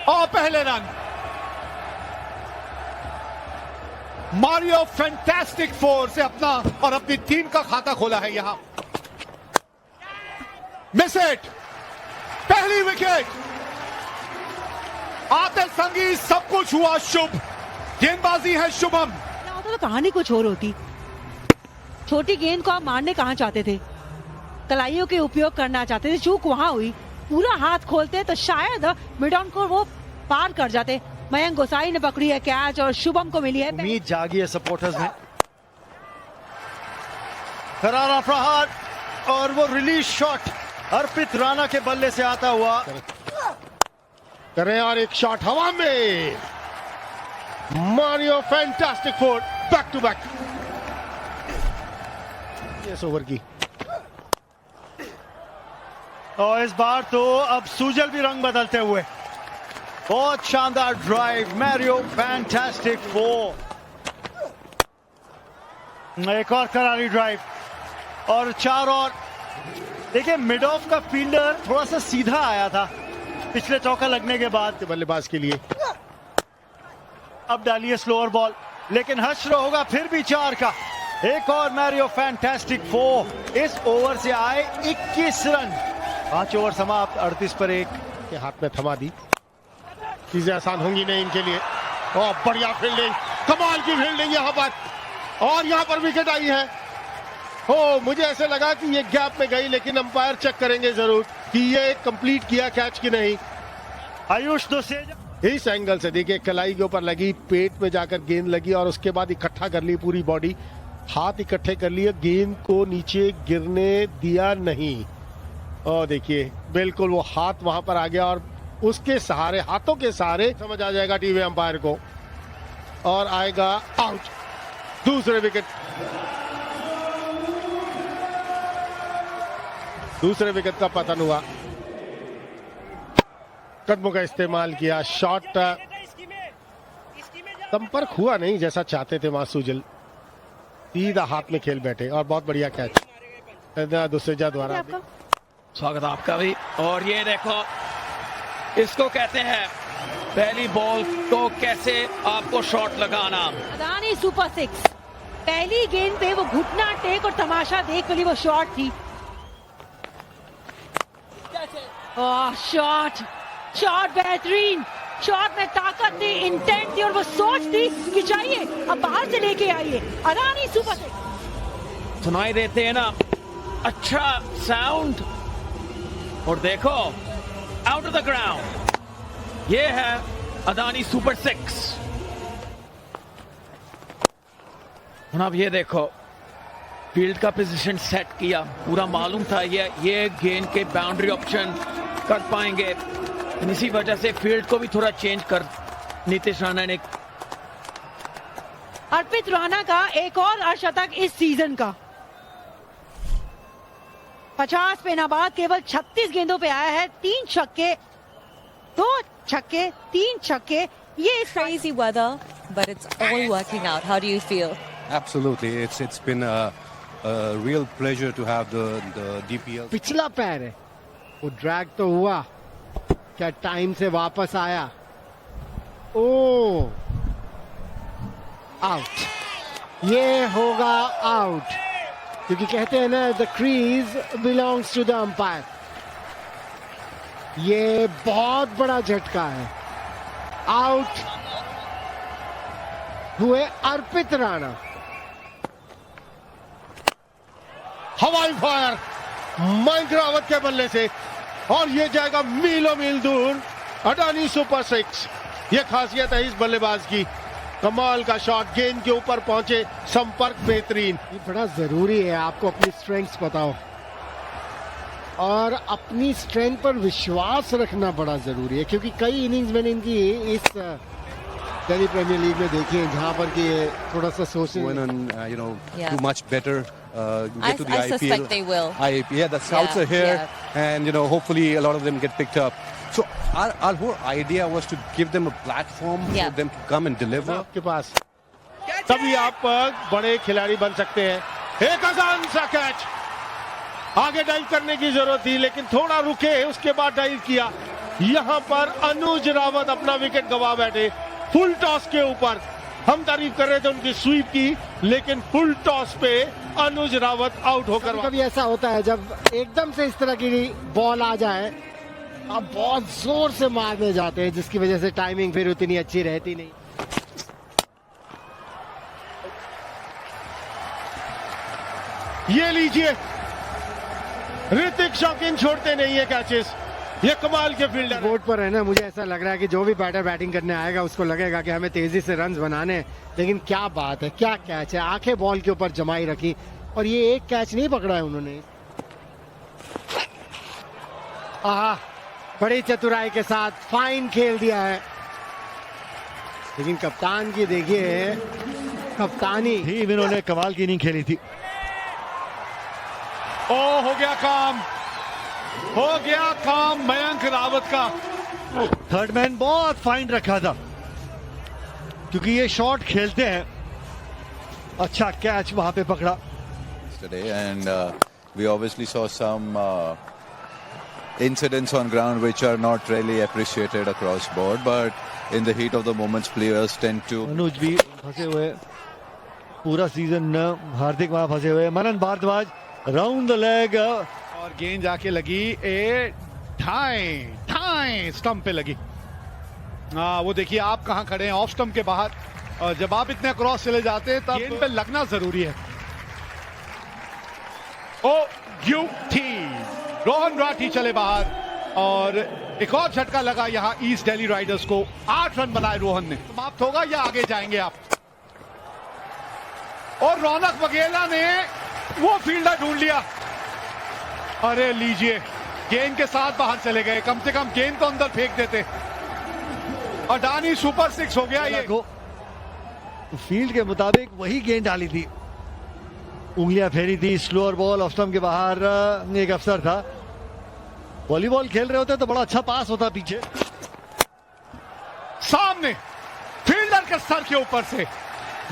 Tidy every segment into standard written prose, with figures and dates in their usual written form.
और पहले run. Mario fantastic four से अपना और अपनी टीम का खाता खोला है यहां। मिस इट, पहली विकेट। आते संगी सब कुछ हुआ शुभ। गेंदबाजी है शुभम। तो कहानी कुछ और होती। छोटी गेंद को आप मारने कहाँ चाहते थे, कलाइयों के उपयोग करना चाहते थे, चूक वहां हुई। पूरा हाथ खोलते तो शायद मिड ऑन को वो पार कर जाते। मयंक गोसाई ने पकड़ी है कैच और शुभम को मिली है। उम्मीद जागी है सपोर्टर्स में। करारा प्रहार और वो रिलीज शॉट अर्पित राणा के बल्ले से आता हुआ करें और एक शॉट हवा में। मारियो fantastic four, back to back. इस ओवर की और इस बार तो अब सूजल भी रंग बदलते हुए। बहुत शानदार ड्राइव, मैरियो फैंटास्टिक फोर। एक और करारी ड्राइव और 4 और। देखिए मिड ऑफ का फील्डर थोड़ा सा सीधा आया था पिछले चौका लगने के बाद बल्लेबाज के लिए। अब डालिए स्लोअर बॉल, लेकिन हश्र होगा फिर भी 4 का। एक और मैरियो फैंटास्टिक फोर। इस ओवर से आए 21 रन। 5 ओवर समाप्त, 38 पर 1 के हाथ में थमा दी। चीजें आसान होंगी नहीं इनके लिए। और बढ़िया फील्डिंग, कमाल की फील्डिंग यहां पर। और यहां पर विकेट आई है। हो, मुझे ऐसे लगा कि ये गैप में गई, लेकिन अंपायर चेक करेंगे जरूर कि ये कंप्लीट किया कैच की नहीं। आयुष दोसेजा इस एंगल से देखिए, कलाई के ऊपर लगी, पेट में जाकर गेंद लगी और उसके बाद इकट्ठा कर ली पूरी बॉडी। हाथ इकट्ठे कर लिए, गेंद को नीचे गिरने दिया नहीं। और देखिए बिल्कुल वो हाथ वहां पर आ गया और उसके सहारे, हाथों के सहारे समझ आ जाएगा टीवी अंपायर को और आएगा आउट। दूसरे विकेट, दूसरे विकेट का पतन हुआ। कदमों का इस्तेमाल किया, शॉट संपर्क हुआ नहीं जैसा चाहते थे मासूजल। सीधा हाथ में खेल बैठे और बहुत बढ़िया कैच दुसेजा द्वारा। स्वागत आपका भी। और ये देखो, इसको कहते हैं पहली बॉल को कैसे आपको शॉट लगाना। अदानी सुपर 6 पहली गेंद पे वो घुटना टेक और तमाशा देख वाली वो शॉट थी। शॉट बेहतरीन, शॉट में ताकत थी, इंटेंट थी और वो सोच थी कि चाहिए अब बाहर से लेके आइए। अदानी सुपर 6 सुनाई देते हैं ना, अच्छा साउंड। और देखो आउट ऑफ द ग्राउंड, ये है अदानी सुपर 6। अब ये देखो, फील्ड का पोजीशन सेट किया, पूरा मालूम था ये गेंद के बाउंड्री ऑप्शन कर पाएंगे। इसी वजह से फील्ड को भी थोड़ा चेंज कर नीतीश राणा ने। अर्पित राणा का एक और अर्धशतक इस सीजन का। 50 पे नाबाद, केवल 36 गेंदों पे आया है। 3 छक्के, 2 छक्के, 3 छक्के। ये Crazy weather, but it's all working out. How do you feel? Absolutely, it's been a real pleasure to have the DPL. पिछला पैर है वो, ड्रैग तो हुआ, क्या टाइम से वापस आया। ओ आउट, ये होगा आउट, क्योंकि कहते हैं ना the crease belongs to the umpire. ये बहुत बड़ा झटका है। आउट हुए अर्पित राणा। हवाई फायर मयंक रावत के बल्ले से और ये जाएगा मीलों मील दूर। अडानी सुपर 6, ये खासियत है इस बल्लेबाज की। कमाल का शॉट, गेंद के ऊपर पहुंचे, संपर्क बेहतरीन। ये बड़ा जरूरी है, आपको अपनी स्ट्रेंथ्स बताओ और अपनी स्ट्रेंथ पर विश्वास रखना बड़ा जरूरी है, क्योंकि कई इनिंग्स मैंने इनकी इस दिल्ली प्रीमियर लीग में देखी है जहां पर कि थोड़ा सा सोचने do much better. Get to the I suspect they will. IAP, yeah, the scouts are here, and hopefully a lot of them get picked up. So our whole idea was to give them a platform for them to come and deliver. आपके पास तभी आप बड़े खिलाड़ी बन सकते हैं। एक आसान सा कैच, आगे डाइव करने की जरूरत थी लेकिन थोड़ा रुके, उसके बाद डाइव किया। यहां पर अनुज रावत अपना विकेट गंवा बैठे। फुल टॉस के ऊपर हम तारीफ कर रहे थे उनकी स्वीप की, लेकिन फुल टॉस पे अनुज रावत आउट होकर कभी ऐसा होता है जब एकदम से इस तरह की बॉल आ जाए, अब बहुत जोर से मारने जाते हैं, जिसकी वजह से टाइमिंग फिर उतनी अच्छी रहती नहीं। ये लीजिए, ऋतिक शौकीन छोड़ते नहीं है कैचेस। ये कमाल के फील्डर हैं। बोर्ड पर है ना, मुझे ऐसा लग रहा है कि जो भी बैटर बैटिंग करने आएगा उसको लगेगा कि हमें तेजी से रन्स बनाने हैं। लेकिन क्या बात है, क्या कैच है, आंखें बॉल के ऊपर जमाई रखी, और ये एक कैच नहीं पकड़ा है उन्होंने। आहा, बड़ी चतुराई के साथ फाइन खेल दिया है। लेकिन कप्तान की देखिए, कप्तानी टीम इन्होंने कमाल की इनिंग खेली थी। ओ हो गया काम मयंक रावत का। थर्ड मैन बहुत फाइन रखा था, क्योंकि ये शॉट खेलते हैं। अच्छा कैच वहां पे पकड़ा। Today, and we obviously saw some incidents on ground which are not really appreciated across board, but in the heat of the moments players tend to अनुज भी फंसे हुए पूरा सीजन, हार्दिक वहां फंसे हुए। मनन भारद्वाज राउंड द लेग, और गेंद जाके लगी ठाई स्टंप पे लगी। वो देखिए आप कहां खड़े हैं, ऑफ स्टंप के बाहर, और जब आप इतने क्रॉस चले जाते हैं तब गेंद पे लगना जरूरी है। रोहन राठी चले बाहर, और एक और झटका लगा यहां ईस्ट दिल्ली राइडर्स को। 8 रन बनाए रोहन ने। समाप्त होगा या आगे जाएंगे आप? और रौनक वगेला ने वो फील्डर ढूंढ लिया। अरे लीजिए, गेंद के साथ बाहर चले गए, कम से कम गेंद को अंदर फेंक देते। अडानी सुपर 6 हो गया। ये फील्ड के मुताबिक वही गेंद डाली थी, उंगलियां फेरी थी, स्लोअर बॉल, ऑफ स्टंप के बाहर एक अफसर था। वॉलीबॉल खेल रहे होते तो बड़ा अच्छा पास होता पीछे। सामने फील्डर के सर के ऊपर से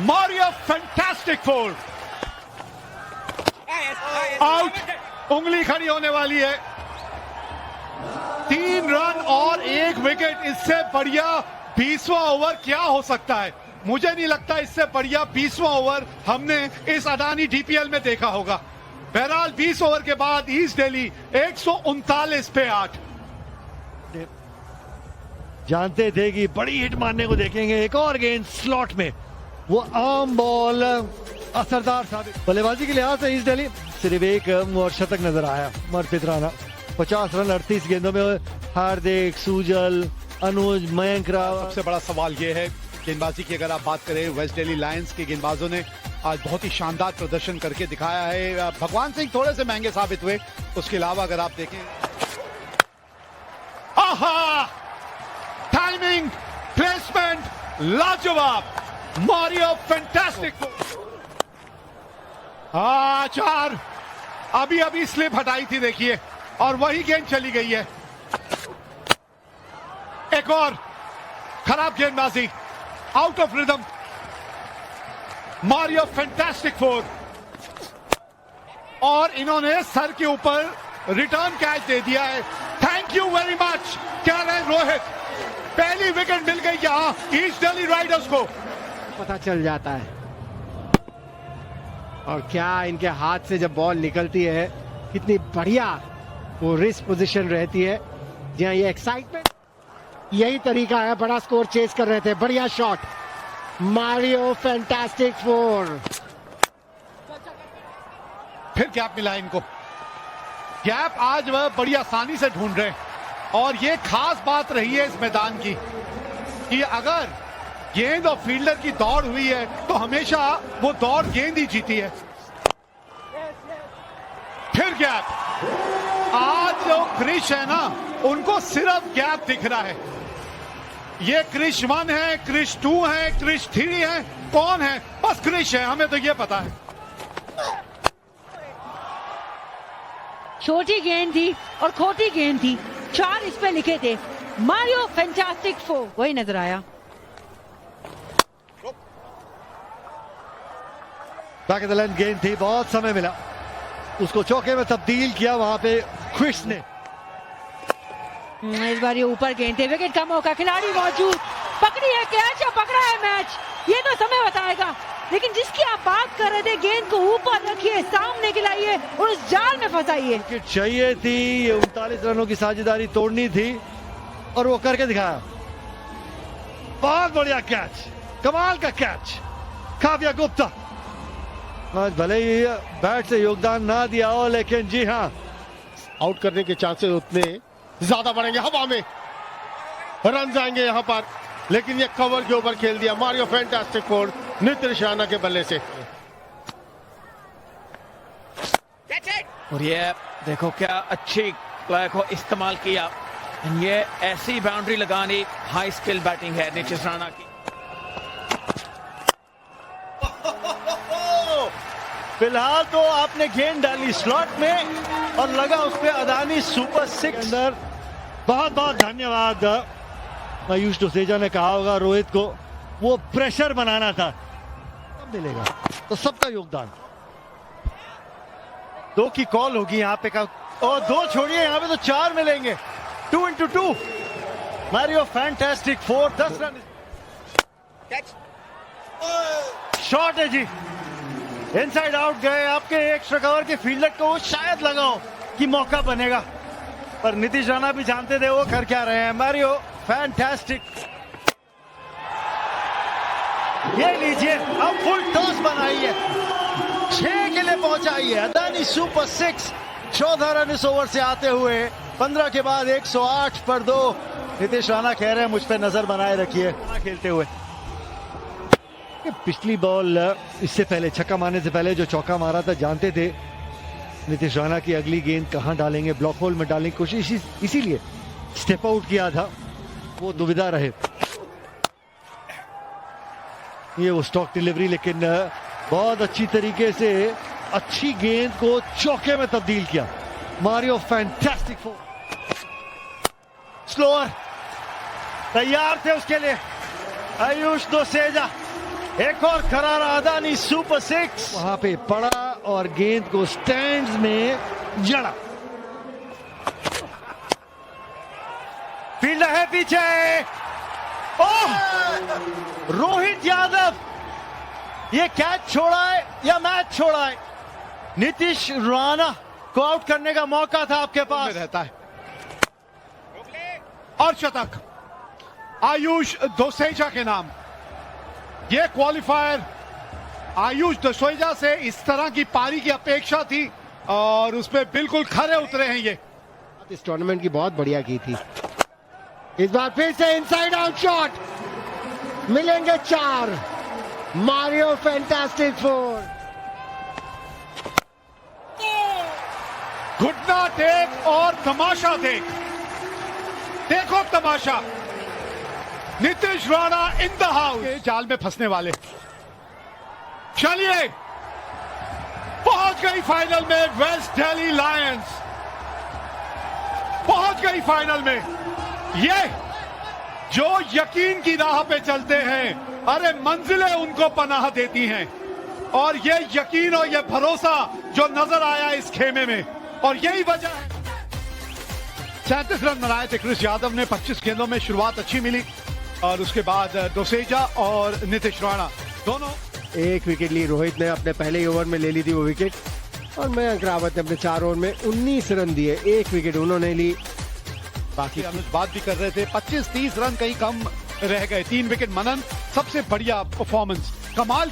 मारियो फैंटास्टिक फोर, आउट। उंगली खड़ी होने वाली है। 3 रन और 1 विकेट, इससे बढ़िया 20वां ओवर क्या हो सकता है? मुझे नहीं लगता इससे बढ़िया 20वां ओवर हमने इस अडानी डीपीएल में देखा होगा। बहरहाल 20 ओवर के बाद ईस्ट दिल्ली 139 पे 8। जानते थे कि बड़ी हिट मारने को देखेंगे। एक और गेंद स्लॉट में, वो आम बॉल असरदार साबित। बल्लेबाजी के लिहाज से ईस्ट दिल्ली सिर्फ एक और शतक नजर आया, मरपित राना। 50 रन 38 गेंदों में। हार्दिक, सुजल, अनुज, मयंक रावत। सबसे बड़ा सवाल ये है गेंदबाजी की, अगर आप बात करें वेस्ट दिल्ली लायंस के गेंदबाजों ने आज बहुत ही शानदार प्रदर्शन करके दिखाया है। भगवान सिंह थोड़े से महंगे साबित हुए, उसके अलावा अगर आप देखें, आहा, टाइमिंग, प्लेसमेंट लाजवाब, मारियो फैंटास्टिक। 4 अभी स्लिप हटाई थी देखिए, और वही गेंद चली गई है। एक और खराब गेंदबाजी, out of rhythm. Mario fantastic four, और इन्होंने सर के ऊपर रिटर्न कैच दे दिया है। थैंक यू वेरी मच कह रहे हैं रोहित। पहली विकेट मिल गई यहां ईस्ट दिल्ली राइडर्स को। पता चल जाता है, और क्या इनके हाथ से जब बॉल निकलती है, कितनी बढ़िया वो रिस्क पोजीशन रहती है। जी हाँ, ये एक्साइटमेंट, यही तरीका है। बड़ा स्कोर चेस कर रहे थे, बढ़िया शॉट, मारियो फैंटास्टिक फोर। फिर गैप मिला इनको। गैप आज वह बड़ी आसानी से ढूंढ रहे हैं, और ये खास बात रही है इस मैदान की कि अगर गेंद और फील्डर की दौड़ हुई है तो हमेशा वो दौड़ गेंद ही जीती है। फिर गैप। आज जो क्रिश है ना, उनको सिर्फ गैप दिख रहा है। ये क्रिश 1 है, क्रिश 2 है, क्रिश 3 है, कौन है? बस क्रिश है, हमें तो ये पता है। छोटी गेंद थी और खोटी गेंद थी, 4 इस पे लिखे थे। मारियो फैंटास्टिक फोर, वही नजर आया। बैक ऑफ द लाइन गेंद थी, बहुत समय मिला, उसको चौके में तब्दील किया वहां पे क्रिश ने। इस बार ये ऊपर गेंद थे, विकेट का मौका, खिलाड़ी मौजूद, पकड़ी है कैच या पकड़ा है मैच, ये तो समय बताएगा। लेकिन जिसकी आप बात कर रहे थे, गेंद को ऊपर रखिए, सामने खिलाइए और उस जाल में फंसाइए। विकेट चाहिए थी, ये 39 रनों की साझेदारी तोड़नी थी और वो करके दिखाया। बहुत बढ़िया कैच, कमाल का कैच, काव्या गुप्ता। आज भले ही बैट से योगदान ना दिया हो, लेकिन जी हाँ, आउट करने के चांसेस उतने ज्यादा बढ़ेंगे। हवा में रन आएंगे यहाँ पर, लेकिन ये कवर के ऊपर खेल दिया Mario fantastic four Nitish Rana के बल्ले से। और ये देखो क्या अच्छी प्ले को इस्तेमाल किया, ये ऐसी बाउंड्री लगानी हाई स्किल बैटिंग है नितिश राणा की। फिलहाल तो आपने गेंद डाली स्लॉट में और लगा उस पे अदानी सुपर 6 अंदर। बहुत बहुत धन्यवाद। आयुष जोसेजा ने कहा होगा रोहित को, वो प्रेशर बनाना था, तब मिलेगा तो सबका योगदान। 2 की कॉल होगी यहाँ पे, और 2 छोड़िए, यहाँ पे तो 4 मिलेंगे। 2 into 2 Mario fantastic 4, 10 run. Shot है जी, इनसाइड आउट गए। आपके एक्स्ट्रा कवर के फील्डर को शायद लगा हो कि मौका बनेगा, पर नितिश राणा भी जानते थे वो कर क्या रहे हैं। मारियो फैंटास्टिक, ये लीजिए, अब फुल टॉस बनाइए, 6 के लिए पहुंचाइए अदानी सुपर 6। 14 रन इस ओवर से आते हुए 15 के बाद 108 पर 2। नितिश राणा कह रहे हैं मुझ पे नजर बनाए रखिए खेलते हुए। पिछली बॉल, इससे पहले छक्का मारने से पहले जो चौका मारा था, जानते थे नितिश राणा की अगली गेंद कहां डालेंगे, ब्लॉक होल में डालने की कोशिश, इसीलिए स्टेप आउट किया था, वो दुविधा रहे। ये वो स्टॉक डिलीवरी, लेकिन बहुत अच्छी तरीके से अच्छी गेंद को चौके में तब्दील किया मारियो फैंटास्टिक फोर। स्लोअर तैयार थे उसके लिए आयुष जोसेजा। एक और करारा अदानी सुपर 6 वहां पे पड़ा और गेंद को स्टैंड्स में जड़ा। फील्डर है पीछे, ओह, रोहित यादव, ये कैच छोड़ा है या मैच छोड़ा है? नितिश राणा को आउट करने का मौका था आपके पास। रहता है और शतक आयुष जोसेजा के नाम। ये क्वालिफायर आयुष जोसेजा से इस तरह की पारी की अपेक्षा थी और उसमें बिल्कुल खरे उतरे हैं। ये इस टूर्नामेंट की बहुत बढ़िया की थी। इस बार फिर से इनसाइड आउट शॉट, मिलेंगे 4। Mario fantastic 4। घुटना टेक और तमाशा देख, देखो तमाशा। Nitish Rana in the house, जाल में फंसने वाले। चलिए, पहुंच गई फाइनल में वेस्ट दिल्ली लायंस, पहुंच गई फाइनल में। ये जो यकीन की राह पे चलते हैं, अरे मंजिलें उनको पनाह देती हैं, और ये यकीन और ये भरोसा जो नजर आया इस खेमे में, और यही वजह है 37 रन बनाए थे क्रिस यादव ने। 25 गेंदों में शुरुआत अच्छी मिली और उसके बाद जोसेजा और नितिश राणा दोनों। 1 विकेट ली रोहित ने, अपने पहले ओवर में ले ली थी वो विकेट, और मयंक रावत ने अपने 4 ओवर में 19 रन दिए, 1 विकेट उन्होंने ली। बाकी हम बात भी कर रहे थे, 25-30 रन कहीं कम रह गए। 3 विकेट मनन, सबसे बढ़िया परफॉर्मेंस, कमाल।